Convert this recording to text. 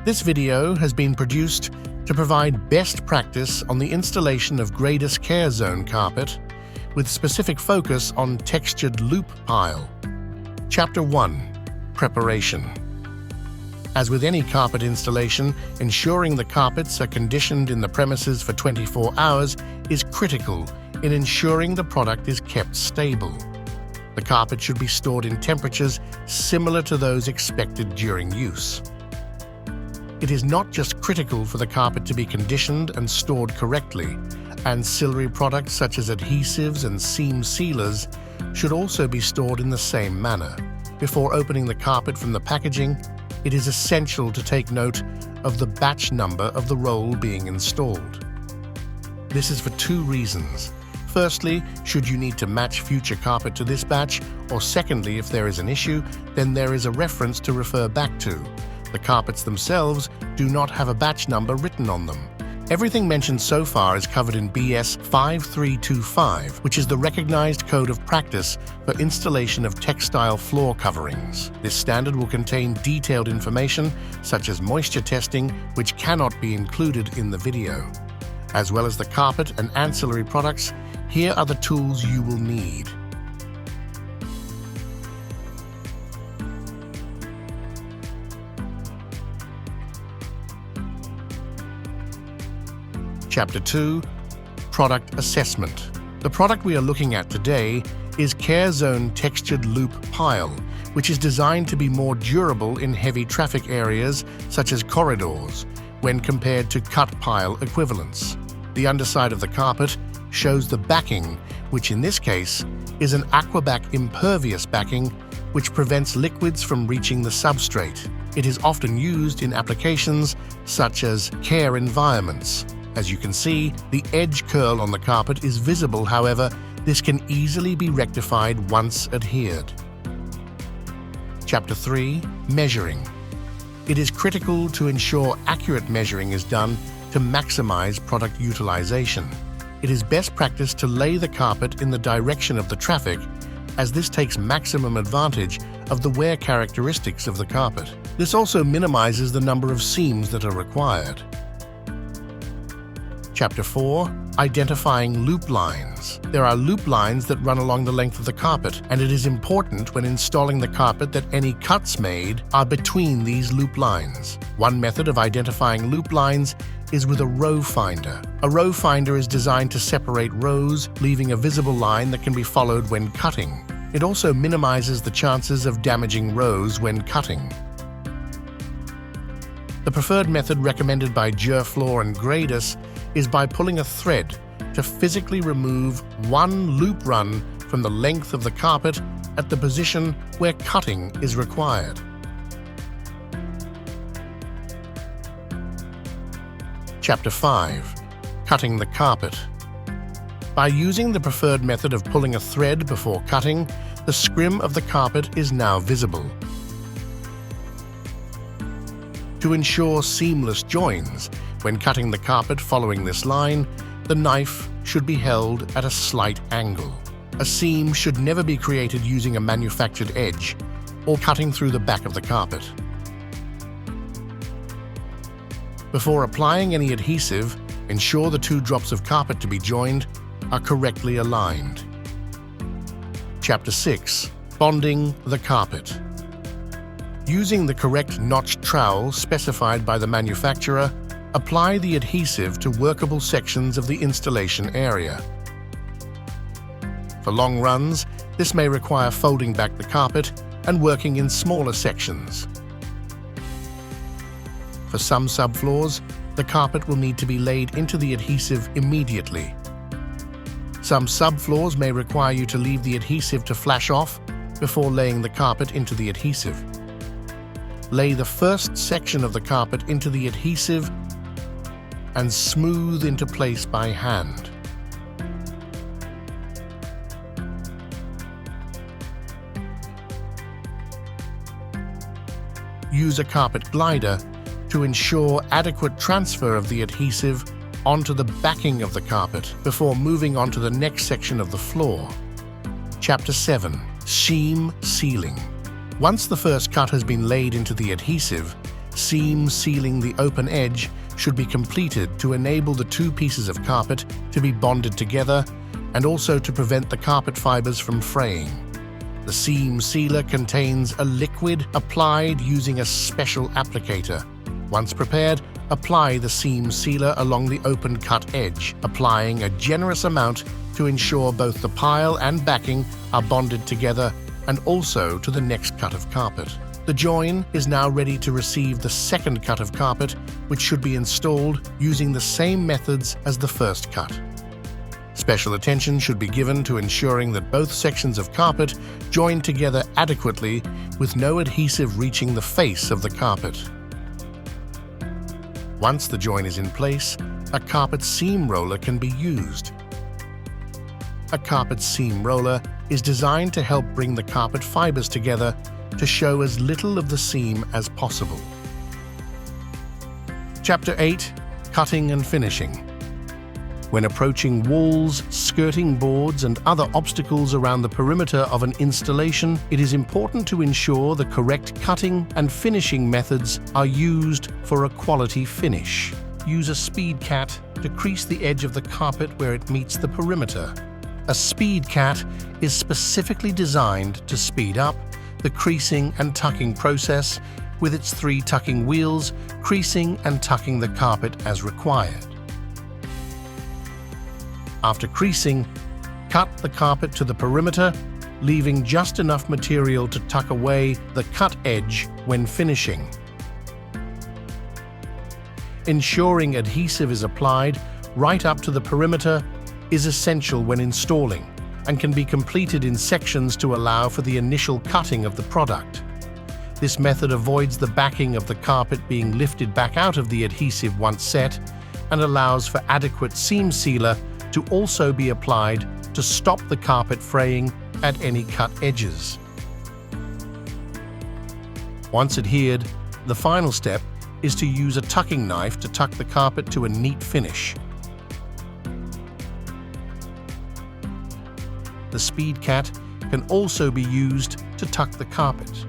This video has been produced to provide best practice on the installation of Gradus Carezone carpet with specific focus on textured loop pile. Chapter 1. Preparation. As with any carpet installation, ensuring the carpets are conditioned in the premises for 24 hours is critical in ensuring the product is kept stable. The carpet should be stored in temperatures similar to those expected during use. It is not just critical for the carpet to be conditioned and stored correctly. Ancillary products such as adhesives and seam sealers should also be stored in the same manner. Before opening the carpet from the packaging, it is essential to take note of the batch number of the roll being installed. This is for two reasons. Firstly, should you need to match future carpet to this batch, or secondly, if there is an issue, then there is a reference to refer back to. The carpets themselves do not have a batch number written on them. Everything mentioned so far is covered in BS 5325, which is the recognized code of practice for installation of textile floor coverings. This standard will contain detailed information such as moisture testing, which cannot be included in the video. As well as the carpet and ancillary products, here are the tools you will need. Chapter 2. Product Assessment. The product we are looking at today is Carezone Textured Loop Pile, which is designed to be more durable in heavy traffic areas such as corridors when compared to cut pile equivalents. The underside of the carpet shows the backing, which in this case is an Aquabac impervious backing, which prevents liquids from reaching the substrate. It is often used in applications such as care environments. As you can see, the edge curl on the carpet is visible, however, this can easily be rectified once adhered. Chapter 3. Measuring. It is critical to ensure accurate measuring is done to maximize product utilization. It is best practice to lay the carpet in the direction of the traffic, as this takes maximum advantage of the wear characteristics of the carpet. This also minimizes the number of seams that are required. Chapter 4. Identifying loop lines. There are loop lines that run along the length of the carpet, and it is important when installing the carpet that any cuts made are between these loop lines. One method of identifying loop lines is with a row finder. A row finder is designed to separate rows, leaving a visible line that can be followed when cutting. It also minimizes the chances of damaging rows when cutting. The preferred method recommended by Gerflor and Gradus is by pulling a thread to physically remove one loop run from the length of the carpet at the position where cutting is required. Chapter 5. Cutting the carpet. By using the preferred method of pulling a thread before cutting, the scrim of the carpet is now visible. To ensure seamless joins, when cutting the carpet following this line, the knife should be held at a slight angle. A seam should never be created using a manufactured edge or cutting through the back of the carpet. Before applying any adhesive, ensure the two drops of carpet to be joined are correctly aligned. Chapter 6. Bonding the carpet. Using the correct notched trowel specified by the manufacturer, apply the adhesive to workable sections of the installation area. For long runs, this may require folding back the carpet and working in smaller sections. For some subfloors, the carpet will need to be laid into the adhesive immediately. Some subfloors may require you to leave the adhesive to flash off before laying the carpet into the adhesive. Lay the first section of the carpet into the adhesive and smooth into place by hand. Use a carpet glider to ensure adequate transfer of the adhesive onto the backing of the carpet before moving on to the next section of the floor. Chapter 7. Seam Sealing. Once the first cut has been laid into the adhesive, Seam sealing the open edge should be completed to enable the two pieces of carpet to be bonded together and also to prevent the carpet fibers from fraying. The seam sealer contains a liquid applied using a special applicator. Once prepared, apply the seam sealer along the open cut edge, applying a generous amount to ensure both the pile and backing are bonded together and also to the next cut of carpet. The join is now ready to receive the second cut of carpet, which should be installed using the same methods as the first cut. Special attention should be given to ensuring that both sections of carpet join together adequately with no adhesive reaching the face of the carpet. Once the join is in place, a carpet seam roller can be used. A carpet seam roller is designed to help bring the carpet fibers together to show as little of the seam as possible. Chapter 8: Cutting and Finishing. When approaching walls, skirting boards, and other obstacles around the perimeter of an installation, it is important to ensure the correct cutting and finishing methods are used for a quality finish. Use a speed cat to crease the edge of the carpet where it meets the perimeter. A speed cat is specifically designed to speed up the creasing and tucking process with its 3 tucking wheels, creasing and tucking the carpet as required. After creasing, cut the carpet to the perimeter, leaving just enough material to tuck away the cut edge when finishing. Ensuring adhesive is applied right up to the perimeter is essential when installing and can be completed in sections to allow for the initial cutting of the product. This method avoids the backing of the carpet being lifted back out of the adhesive once set and allows for adequate seam sealer to also be applied to stop the carpet fraying at any cut edges. Once adhered, the final step is to use a tucking knife to tuck the carpet to a neat finish. The speed cat can also be used to tuck the carpet.